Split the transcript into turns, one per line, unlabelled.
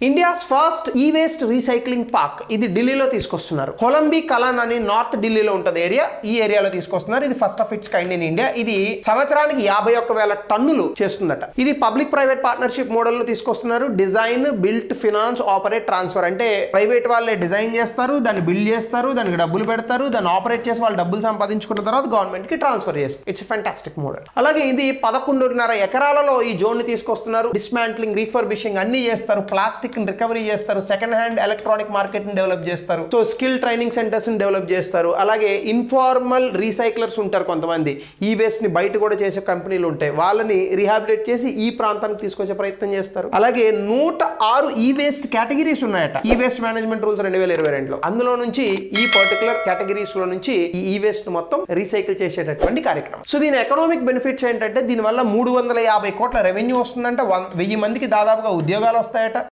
India's first e-waste recycling park ఇది ఢిల్లీలో తీసుకొస్తున్నారు. కొలంబీ కలాన్ అని నార్త్ ఢిల్లీలో ఉంటుంది ఏరియా. ఈ ఏరియాలో తీసుకొస్తున్నారు. ఇది first of it's kind in India. ఇది సంవత్సరానికి 51,000 టన్నులు చేస్తుందట. ఇది పబ్లిక్ ప్రైవేట్ పార్ట్నర్షిప్ మోడల్ లో తీసుకొస్తున్నారు. Design, built, finance, operate, transfer అంటే ప్రైవేట్ వాళ్ళే డిజైన్ చేస్తారు, దాన్ని బిల్డ్ చేస్తారు, దానికి డబ్బులు పెడతారు, దాన్ని ఆపరేట్ చేసి వాళ్ళు డబ్బులు సంపాదించుకున్న తర్వాత గవర్నమెంట్ కి ట్రాన్స్ఫర్ చేస్తారు. It's fantastic model. అలాగే ఇది 11.5 ఎకరాలలో ఈ జోన్ ని తీసుకొస్తున్నారు. డిస్మాంట్లింగ్, రీఫర్బిషింగ్ అన్ని చేస్తారు. ప్లాస్టిక్ రికవరీ చేస్తారు. సెకండ్ హ్యాండ్ ఎలక్ట్రానిక్ మార్కెట్ ని డెవలప్ చేస్తారు. సో స్కిల్ ట్రైనింగ్ సెంటర్స్ ని డెవలప్ చేస్తారు. అలాగే ఇన్ఫార్మల్ రీసైక్లర్స్ ఉంటారు కొంతమంది. ఈ వేస్ట్ ని బయట కూడా చేసే కంపెనీలు ఉంటాయి. వాళ్ళని రీహాబిలిటేట్ చేసి ఈ ప్రాంతానికి తీసుకొచ్చే ప్రయత్నం చేస్తారు. అలాగే 106 ఈ వేస్ట్ కేటగిరీస్ ఉన్నాయట. ఈ వేస్ట్ మేనేజ్మెంట్ రూల్స్ 2022లో. అందులో నుంచి ఈ పర్టికులర్ కేటగిరీస్ లో నుంచి ఈ వేస్ట్ మొత్తం రీసైకిల్ చేసేటటువంటి కార్యక్రమం. సో దీని ఎకనామిక్ బెనిఫిట్స్ ఏంటంటే దీని వల్ల 350 కోట్ల రెవెన్యూ వస్తుందంట. 1000 మందికి దాదాపుగా ఉద్యోగాలు వస్తాయట.